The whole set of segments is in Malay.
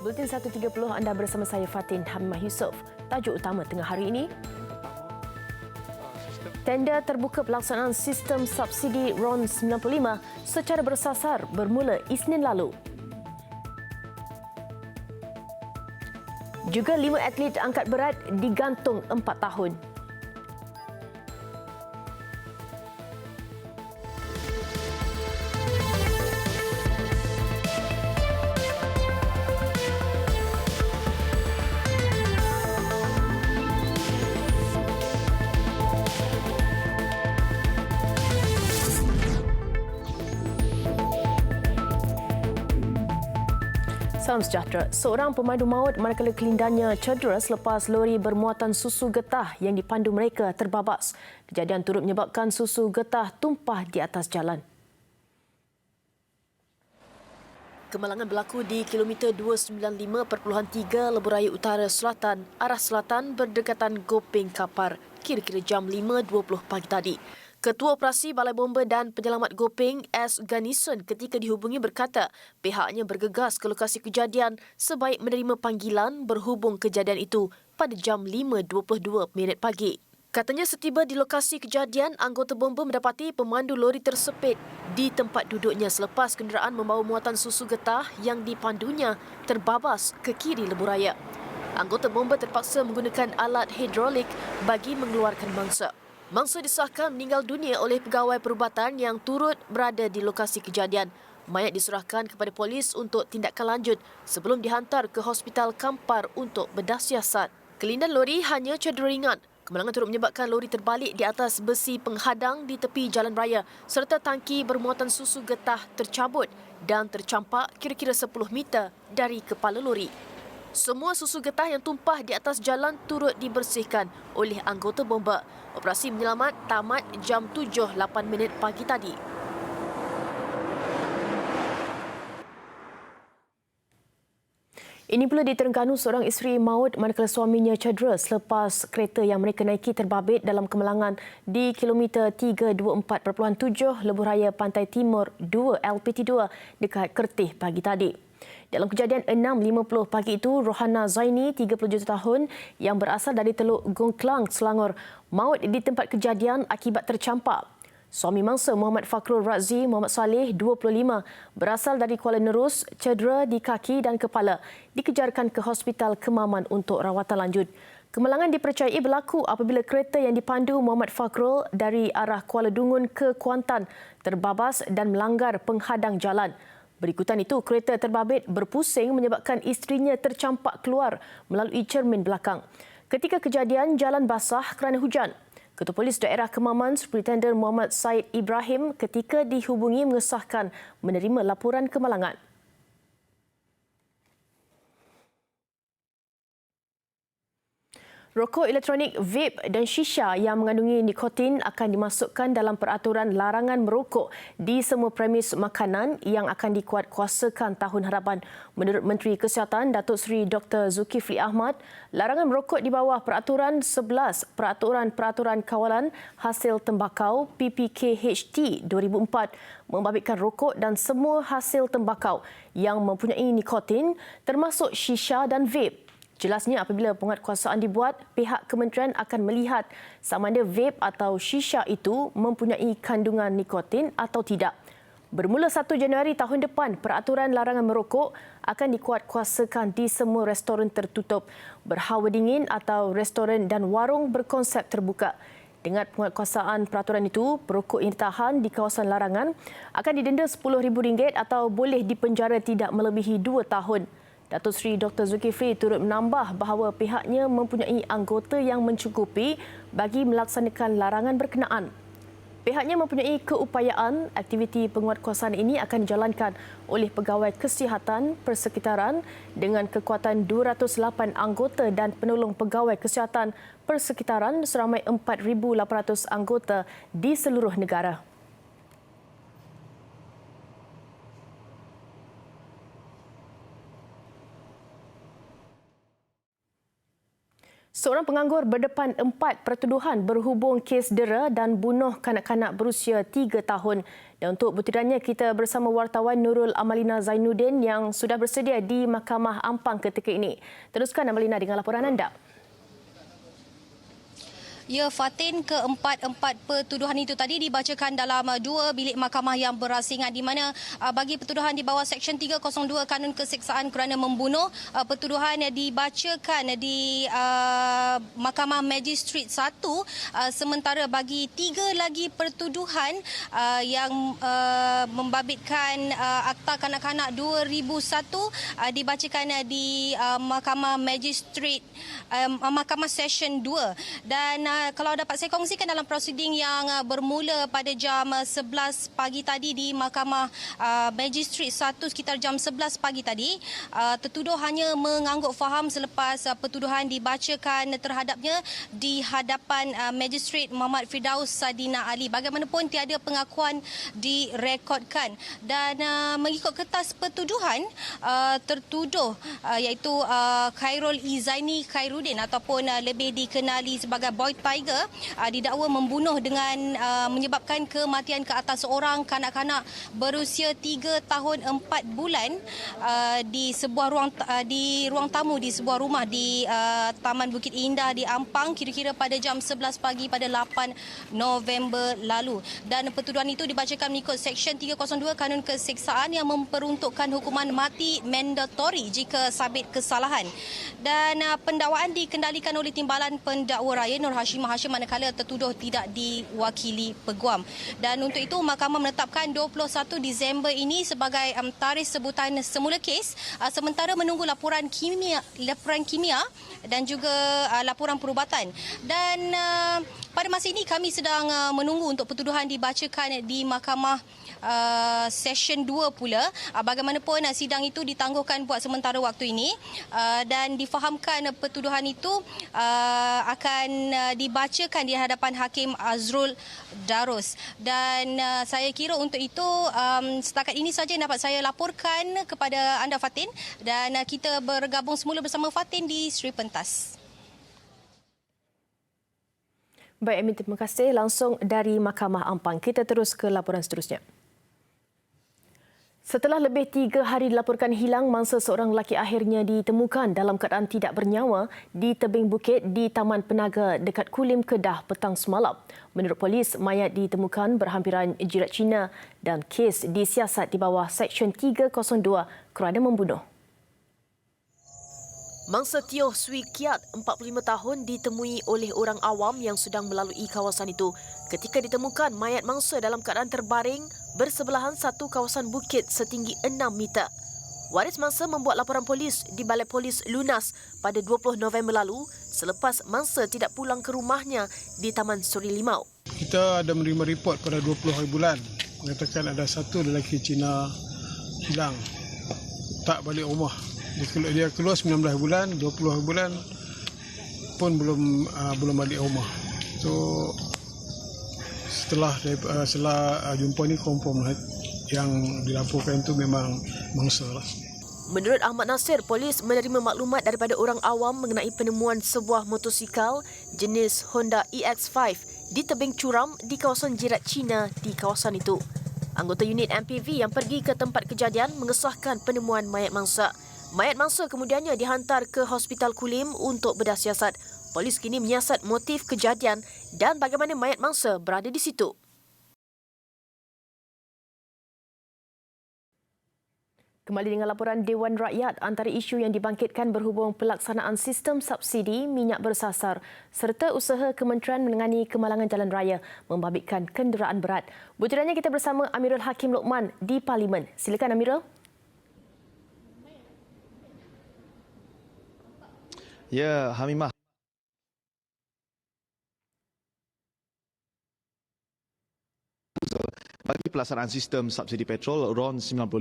Buletin 1.30 anda bersama saya Fatin Hamimah Yusof. Tajuk utama tengah hari ini. Tender terbuka pelaksanaan sistem subsidi RON 95 secara bersasar bermula Isnin lalu. Juga 5 atlet angkat berat digantung 4 tahun. Salam sejahtera. Seorang pemandu maut manakala kelindannya cedera selepas lori bermuatan susu getah yang dipandu mereka terbabas. Kejadian turut menyebabkan susu getah tumpah di atas jalan. Kemalangan berlaku di kilometer 295.3 Lebuh Utara Selatan, arah selatan berdekatan Gopeng Kapar, kira-kira jam 5.20 pagi tadi. Ketua Operasi Balai Bomba dan Penyelamat Gopeng, S. Ganison, ketika dihubungi berkata pihaknya bergegas ke lokasi kejadian sebaik menerima panggilan berhubung kejadian itu pada jam 5.22 pagi. Katanya setiba di lokasi kejadian, anggota bomba mendapati pemandu lori tersepit di tempat duduknya selepas kenderaan membawa muatan susu getah yang dipandunya terbabas ke kiri lebuh raya. Anggota bomba terpaksa menggunakan alat hidrolik bagi mengeluarkan mangsa. Mangsa disahkan meninggal dunia oleh pegawai perubatan yang turut berada di lokasi kejadian. Mayat diserahkan kepada polis untuk tindakan lanjut sebelum dihantar ke Hospital Kampar untuk bedah siasat. Kelindan lori hanya cedera ringan. Kemalangan turut menyebabkan lori terbalik di atas besi penghadang di tepi jalan raya serta tangki bermuatan susu getah tercabut dan tercampak kira-kira 10 meter dari kepala lori. Semua susu getah yang tumpah di atas jalan turut dibersihkan oleh anggota bomba. Operasi menyelamat tamat jam 7.08 pagi tadi. Ini pula di Terengganu, seorang isteri maut manakala suaminya cedera selepas kereta yang mereka naiki terbabit dalam kemalangan di kilometer 324.7 Lebuh Raya Pantai Timur 2 LPT2 dekat Kertih pagi tadi. Dalam kejadian 6.50 pagi itu, Rohana Zaini, 37 tahun, yang berasal dari Teluk Gongklang, Selangor, maut di tempat kejadian akibat tercampak. Suami mangsa Muhammad Fakrul Razi Muhammad Saleh, 25, berasal dari Kuala Nerus, cedera di kaki dan kepala, dikejarkan ke Hospital Kemaman untuk rawatan lanjut. Kemalangan dipercayai berlaku apabila kereta yang dipandu Muhammad Fakrul dari arah Kuala Dungun ke Kuantan terbabas dan melanggar penghadang jalan. Berikutan itu, kereta terbabit berpusing menyebabkan isterinya tercampak keluar melalui cermin belakang. Ketika kejadian, jalan basah kerana hujan. Ketua Polis Daerah Kemaman, Superintenden Muhammad Said Ibrahim, ketika dihubungi mengesahkan menerima laporan kemalangan. Rokok elektronik, vape dan shisha yang mengandungi nikotin akan dimasukkan dalam peraturan larangan merokok di semua premis makanan yang akan dikuatkuasakan tahun hadapan. Menurut Menteri Kesihatan Datuk Seri Dr. Zulkifli Ahmad, larangan merokok di bawah peraturan 11 Peraturan Kawalan Hasil Tembakau PPKHT 2004 membabitkan rokok dan semua hasil tembakau yang mempunyai nikotin termasuk shisha dan vape. Jelasnya apabila penguatkuasaan dibuat, pihak kementerian akan melihat sama ada vape atau shisha itu mempunyai kandungan nikotin atau tidak. Bermula 1 Januari tahun depan, peraturan larangan merokok akan dikuatkuasakan di semua restoran tertutup, berhawa dingin atau restoran dan warung berkonsep terbuka. Dengan penguatkuasaan peraturan itu, perokok yang ditahan di kawasan larangan akan didenda RM10,000 atau boleh dipenjara tidak melebihi 2 tahun. Datuk Seri Dr. Zulkifli turut menambah bahawa pihaknya mempunyai anggota yang mencukupi bagi melaksanakan larangan berkenaan. Pihaknya mempunyai keupayaan aktiviti penguatkuasaan ini akan dijalankan oleh pegawai kesihatan persekitaran dengan kekuatan 208 anggota dan penolong pegawai kesihatan persekitaran seramai 4,800 anggota di seluruh negara. Seorang penganggur berdepan 4 pertuduhan berhubung kes dera dan bunuh kanak-kanak berusia 3 tahun. Dan untuk butirannya, kita bersama wartawan Nurul Amalina Zainuddin yang sudah bersedia di Mahkamah Ampang ketika ini. Teruskan Amalina dengan laporan anda. Ya, Fatin, keempat pertuduhan itu tadi dibacakan dalam 2 bilik mahkamah yang berasingan, di mana bagi pertuduhan di bawah Seksyen 302 Kanun Keseksaan kerana membunuh, pertuduhan yang dibacakan di Mahkamah Magistrat 1, sementara bagi 3 lagi pertuduhan yang membabitkan Akta Kanak-Kanak 2001 dibacakan di Mahkamah Magistrat Mahkamah Session 2. Dan kalau dapat saya kongsikan dalam prosiding yang bermula pada jam 11 pagi tadi di Mahkamah Magistrat 1 sekitar jam 11 pagi tadi, tertuduh hanya mengangguk faham selepas pertuduhan dibacakan terhadapnya di hadapan Magistrat Muhammad Firdaus Sadina Ali. Bagaimanapun tiada pengakuan direkodkan. Dan mengikut kertas pertuduhan, tertuduh iaitu Khairul Izaini Khairuddin ataupun lebih dikenali sebagai Boy Tiger didakwa membunuh dengan menyebabkan kematian ke atas seorang kanak-kanak berusia 3 tahun 4 bulan di sebuah ruang tamu di sebuah rumah di Taman Bukit Indah di Ampang kira-kira pada jam 11 pagi pada 8 November lalu. Dan pertuduhan itu dibacakan mengikut Seksyen 302 Kanun Keseksaan yang memperuntukkan hukuman mati mandatori jika sabit kesalahan. Dan pendakwaan dikendalikan oleh Timbalan Pendakwa Raya Nur Hashimah Hashim manakala tertuduh tidak diwakili peguam. Dan untuk itu mahkamah menetapkan 21 Disember ini sebagai tarikh sebutan semula kes, sementara menunggu laporan kimia dan juga laporan perubatan. Dan pada masa ini kami sedang menunggu untuk pertuduhan dibacakan di Mahkamah Session 2 pula. Bagaimanapun sidang itu ditangguhkan buat sementara waktu ini dan difahamkan pertuduhan itu akan dibacakan di hadapan Hakim Azrul Darus. Dan saya kira untuk itu setakat ini saja yang dapat saya laporkan kepada anda, Fatin, dan kita bergabung semula bersama Fatin di Sri Pentas. Baik, Amin, terima kasih langsung dari Mahkamah Ampang. Kita terus ke laporan seterusnya. Setelah lebih 3 hari dilaporkan hilang, mangsa seorang lelaki akhirnya ditemukan dalam keadaan tidak bernyawa di tebing bukit di Taman Penaga dekat Kulim, Kedah petang semalam. Menurut polis, mayat ditemukan berhampiran jirat Cina dan kes disiasat di bawah Seksyen 302 kerana membunuh. Mangsa Tioh Swee Kiat, 45 tahun, ditemui oleh orang awam yang sedang melalui kawasan itu. Ketika ditemukan, mayat mangsa dalam keadaan terbaring bersebelahan satu kawasan bukit setinggi 6 meter. Waris mangsa membuat laporan polis di Balai Polis Lunas pada 20 November lalu selepas mangsa tidak pulang ke rumahnya di Taman Seri Limau. Kita ada menerima report pada 20 hari bulan mengatakan ada satu lelaki Cina hilang, tak balik rumah. Dia keluar 19 bulan, 20 bulan pun belum balik rumah. So setelah jumpa ni confirm yang dilaporkan itu memang mangsa lah. Menurut Ahmad Nasir, polis menerima maklumat daripada orang awam mengenai penemuan sebuah motosikal jenis Honda EX5 di tebing curam di kawasan jirat Cina di kawasan itu. Anggota unit MPV yang pergi ke tempat kejadian mengesahkan penemuan mayat mangsa. Mayat mangsa kemudiannya dihantar ke Hospital Kulim untuk bedah siasat. Polis kini menyiasat motif kejadian dan bagaimana mayat mangsa berada di situ. Kembali dengan laporan Dewan Rakyat, antara isu yang dibangkitkan berhubung pelaksanaan sistem subsidi minyak bersasar serta usaha Kementerian menangani kemalangan jalan raya membabitkan kenderaan berat. Butirannya kita bersama Amirul Hakim Lokman di Parlimen. Silakan Amirul. Ya, Hamimah. Bagi pelaksanaan sistem subsidi petrol RON 95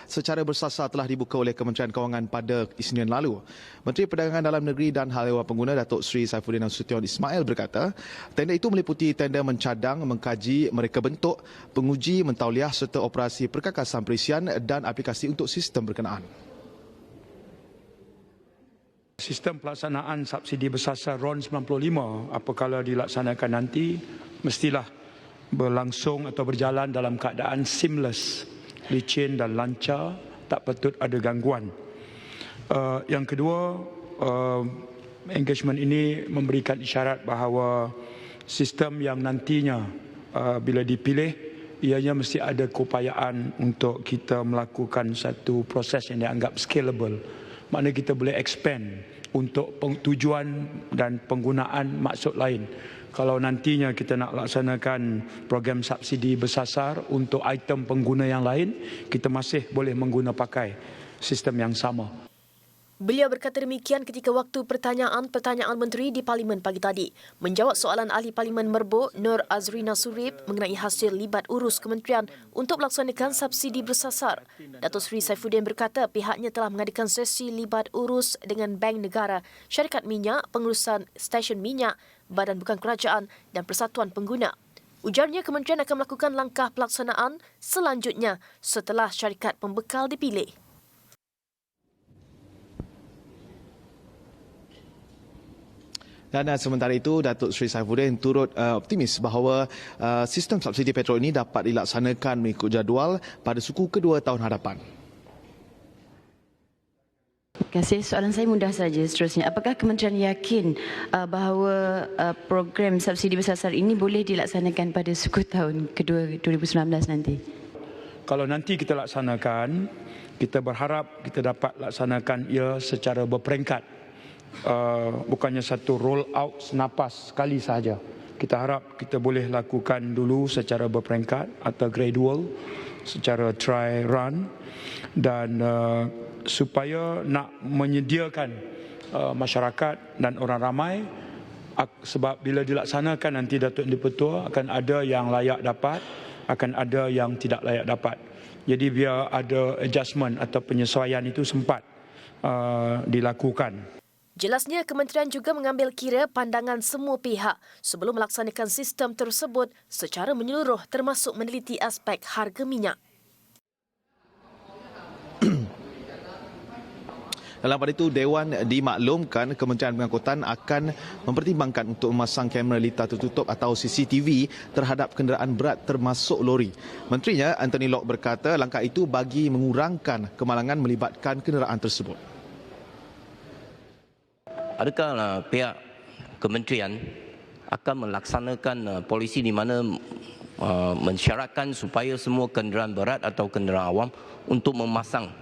secara bersasar telah dibuka oleh Kementerian Kewangan pada Isnin lalu. Menteri Perdagangan Dalam Negeri dan Hal Ehwal Pengguna Datuk Seri Saifuddin Nasution Ismail berkata, tender itu meliputi tender mencadang, mengkaji, mereka bentuk, penguji, mentauliah serta operasi perkakasan perisian dan aplikasi untuk sistem berkenaan. sistem pelaksanaan subsidi bersasar RON 95 apabila dilaksanakan nanti mestilah berlangsung atau berjalan dalam keadaan seamless, licin dan lancar, tak patut ada gangguan. Yang kedua, engagement ini memberikan isyarat bahawa sistem yang nantinya bila dipilih, ianya mesti ada keupayaan untuk kita melakukan satu proses yang dianggap scalable. Maknanya kita boleh expand untuk tujuan dan penggunaan maksud lain. Kalau nantinya kita nak laksanakan program subsidi bersasar untuk item pengguna yang lain, kita masih boleh mengguna pakai sistem yang sama. Beliau berkata demikian ketika waktu pertanyaan menteri di Parlimen pagi tadi. Menjawab soalan ahli Parlimen Merbuk, Nur Azrina Surip mengenai hasil libat urus kementerian untuk melaksanakan subsidi bersasar. Datuk Seri Saifuddin berkata pihaknya telah mengadakan sesi libat urus dengan Bank Negara, Syarikat Minyak, Pengurusan Stesen Minyak, Badan Bukan Kerajaan dan Persatuan Pengguna. Ujarnya kementerian akan melakukan langkah pelaksanaan selanjutnya setelah syarikat pembekal dipilih. Dan sementara itu, Datuk Seri Saifuddin turut optimis bahawa sistem subsidi petrol ini dapat dilaksanakan mengikut jadual pada suku kedua tahun hadapan. Terima kasih. Soalan saya mudah saja seterusnya. Apakah kementerian yakin bahawa program subsidi bersasar ini boleh dilaksanakan pada suku tahun kedua 2019 nanti? Kalau nanti kita laksanakan, kita berharap kita dapat laksanakan ia secara berperingkat. Bukannya satu roll out senapas sekali sahaja. Kita harap kita boleh lakukan dulu secara berperingkat atau gradual, secara try run, dan supaya nak menyediakan masyarakat dan orang ramai, sebab bila dilaksanakan nanti Datuk Dipertua akan ada yang layak dapat, akan ada yang tidak layak dapat. Jadi biar ada adjustment atau penyesuaian itu sempat dilakukan. Jelasnya, kementerian juga mengambil kira pandangan semua pihak sebelum melaksanakan sistem tersebut secara menyeluruh termasuk meneliti aspek harga minyak. Dalam pada itu, Dewan dimaklumkan Kementerian Pengangkutan akan mempertimbangkan untuk memasang kamera litar tertutup atau CCTV terhadap kenderaan berat termasuk lori. Menterinya, Anthony Locke berkata langkah itu bagi mengurangkan kemalangan melibatkan kenderaan tersebut. Adakah pihak kementerian akan melaksanakan polisi di mana mensyaratkan supaya semua kenderaan berat atau kenderaan awam untuk memasang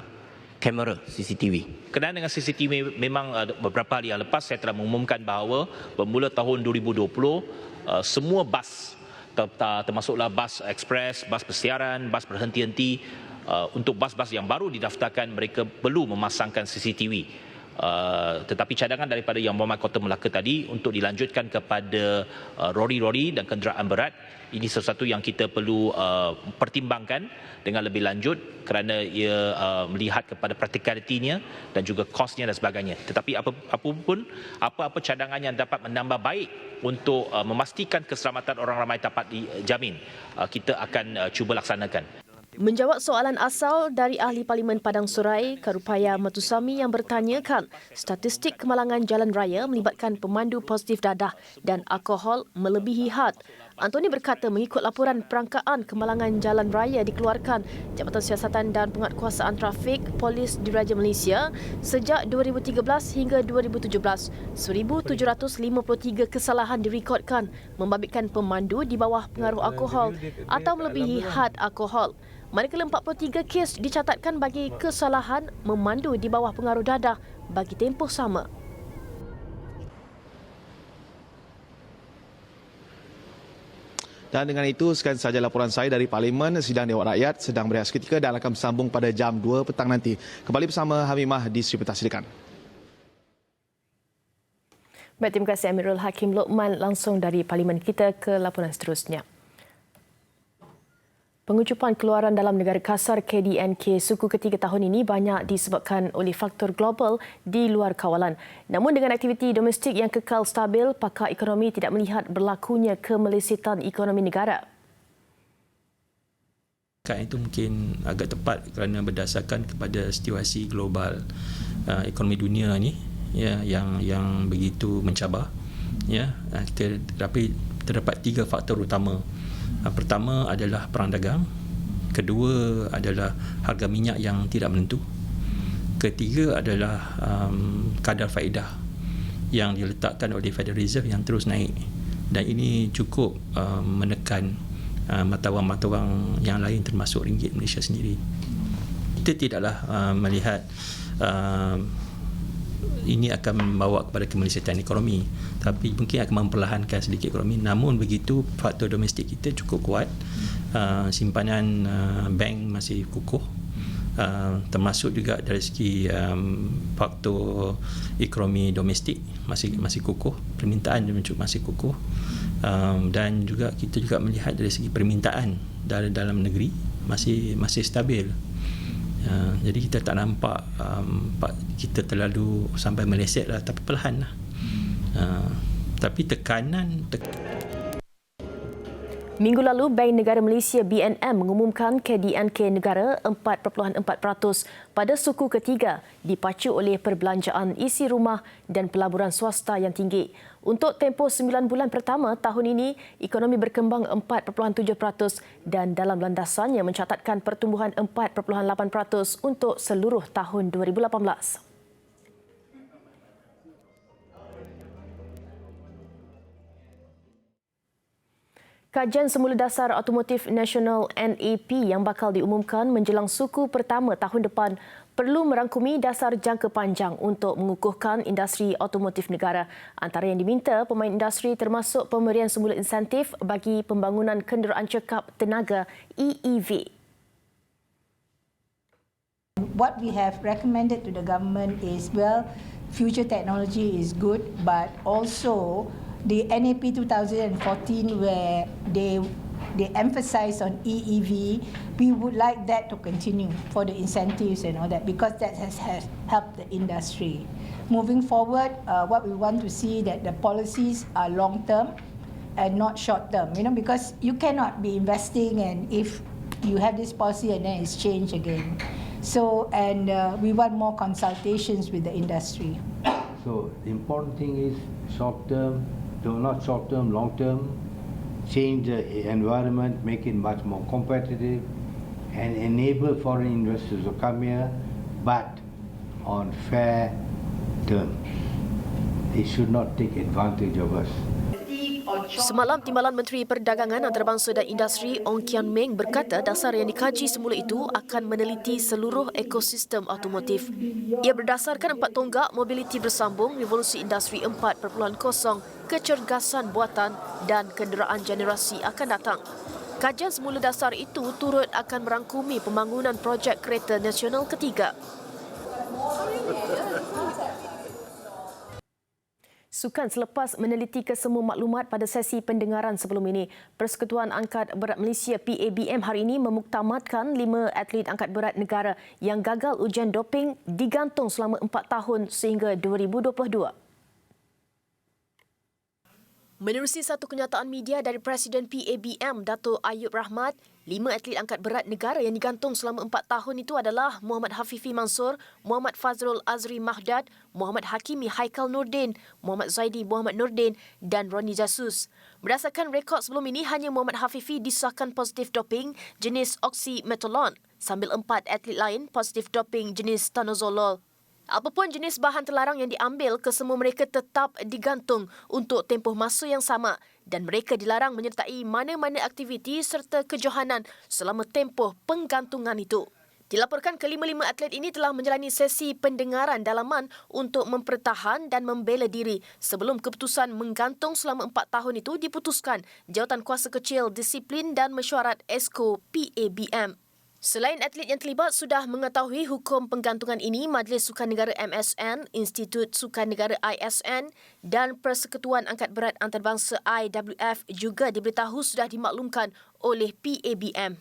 kamera CCTV? Kenaan dengan CCTV memang beberapa hari yang lepas saya telah mengumumkan bahawa bermula tahun 2020 semua bas termasuklah bas ekspres, bas persiaran, bas berhenti-henti, untuk bas-bas yang baru didaftarkan mereka perlu memasangkan CCTV. Tetapi cadangan daripada Yang Berhormat Kota Melaka tadi untuk dilanjutkan kepada lori-lori dan kenderaan berat, ini sesuatu yang kita perlu pertimbangkan dengan lebih lanjut kerana ia melihat kepada practicality-nya dan juga kosnya dan sebagainya. Tetapi apa-apa cadangan yang dapat menambah baik untuk memastikan keselamatan orang ramai dapat dijamin, kita akan cuba laksanakan. Menjawab soalan asal dari ahli Parlimen Padang Surai, Karupaya Matusami yang bertanyakan statistik kemalangan jalan raya melibatkan pemandu positif dadah dan alkohol melebihi had. Antoni berkata mengikut laporan perangkaan kemalangan jalan raya dikeluarkan Jabatan Siasatan dan Penguatkuasaan Trafik Polis Diraja Malaysia sejak 2013 hingga 2017, 1,753 kesalahan direkodkan membabitkan pemandu di bawah pengaruh alkohol atau melebihi had alkohol. Manakala 43 kes dicatatkan bagi kesalahan memandu di bawah pengaruh dadah bagi tempoh sama. Dan dengan itu, sekian sahaja laporan saya dari Parlimen. Sidang Dewan Rakyat sedang berehat seketika dan akan bersambung pada jam 2 petang nanti. Kembali bersama Hamimah di Sri Petang Silakan. Baik, terima kasih Amirul Hakim Lokman langsung dari Parlimen. Kita ke laporan seterusnya. Pengucupan keluaran dalam negara kasar KDNK suku ketiga tahun ini banyak disebabkan oleh faktor global di luar kawalan. Namun dengan aktiviti domestik yang kekal stabil, pakar ekonomi tidak melihat berlakunya kemelesetan ekonomi negara. Itu mungkin agak tepat kerana berdasarkan kepada situasi global ekonomi dunia ni ya yang begitu mencabar, ya. Tapi terdapat 3 faktor utama. Pertama adalah perang dagang, kedua adalah harga minyak yang tidak menentu, ketiga adalah kadar faedah yang diletakkan oleh Federal Reserve yang terus naik, dan ini cukup menekan mata wang yang lain termasuk ringgit Malaysia sendiri. Kita tidaklah melihat ini akan membawa kepada kemelesatan ekonomi, tapi mungkin akan memperlahankan sedikit ekonomi. Namun begitu, faktor domestik kita cukup kuat, simpanan bank masih kukuh, termasuk juga dari segi faktor ekonomi domestik masih kukuh, permintaan masih kukuh, dan juga kita juga melihat dari segi permintaan dari dalam negeri masih stabil. Jadi kita tak nampak kita terlalu sampai meleset lah, tapi perlahan lah. Tapi tekanan. Minggu lalu, Bank Negara Malaysia BNM mengumumkan KDNK negara 4.4% pada suku ketiga dipacu oleh perbelanjaan isi rumah dan pelaburan swasta yang tinggi. Untuk tempoh 9 bulan pertama tahun ini, ekonomi berkembang 4.7% dan dalam landasannya mencatatkan pertumbuhan 4.8% untuk seluruh tahun 2018. Kajian Semula Dasar Automotif Nasional NAP yang bakal diumumkan menjelang suku pertama tahun depan perlu merangkumi dasar jangka panjang untuk mengukuhkan industri automotif negara. Antara yang diminta pemain industri termasuk pemberian semula insentif bagi pembangunan kenderaan cekap tenaga EEV. What we have recommended to the government is, well, future technology is good, but also the NAP 2014 where they emphasize on EEV, we would like that to continue for the incentives and all that, because that has helped the industry. Moving forward, what we want to see that the policies are long term and not short term, because you cannot be investing and if you have this policy and then it's changed again. So, and we want more consultations with the industry. So the important thing is short term, not short term, long term, change the environment, make it much more competitive and enable foreign investors to come here, but on fair terms. They should not take advantage of us. Semalam, Timbalan Menteri Perdagangan Antarabangsa dan Industri Ong Kian Meng berkata dasar yang dikaji semula itu akan meneliti seluruh ekosistem automotif. Ia berdasarkan 4 tonggak mobiliti bersambung, revolusi industri 4.0, kecergasan buatan dan kenderaan generasi akan datang. Kajian semula dasar itu turut akan merangkumi pembangunan projek kereta nasional ketiga. Sukan selepas meneliti kesemua maklumat pada sesi pendengaran sebelum ini, Persekutuan Angkat Berat Malaysia PABM hari ini memuktamadkan 5 atlet angkat berat negara yang gagal ujian doping digantung selama 4 tahun sehingga 2022. Menerusi satu kenyataan media dari Presiden PABM, Dato' Ayub Rahmat, 5 atlet angkat berat negara yang digantung selama 4 tahun itu adalah Muhammad Hafifi Mansor, Muhammad Fazrul Azri Mahdad, Muhammad Hakimi Haikal Nordin, Muhammad Zaidi Muhammad Nordin dan Roni Jasus. Berdasarkan rekod sebelum ini, hanya Muhammad Hafifi disahkan positif doping jenis oksimetolon, sambil 4 atlet lain positif doping jenis tanozolol. Apapun jenis bahan terlarang yang diambil, kesemua mereka tetap digantung untuk tempoh masa yang sama dan mereka dilarang menyertai mana-mana aktiviti serta kejohanan selama tempoh penggantungan itu. Dilaporkan kelima-lima atlet ini telah menjalani sesi pendengaran dalaman untuk mempertahan dan membela diri sebelum keputusan menggantung selama 4 tahun itu diputuskan Jawatan Kuasa Kecil Disiplin dan Mesyuarat ESCO PABM. Selain atlet yang terlibat sudah mengetahui hukum penggantungan ini, Majlis Sukan Negara MSN, Institut Sukan Negara ISN dan Persekutuan Angkat Berat Antarabangsa IWF juga diberitahu sudah dimaklumkan oleh PABM.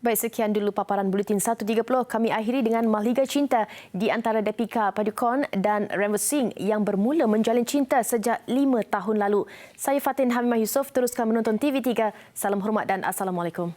Baik, sekian dulu paparan Buletin 1.30. Kami akhiri dengan mahligai cinta di antara Deepika Padukone dan Ranveer Singh yang bermula menjalin cinta sejak 5 tahun lalu. Saya Fatin Hamimah Yusof, teruskan menonton TV3. Salam hormat dan Assalamualaikum.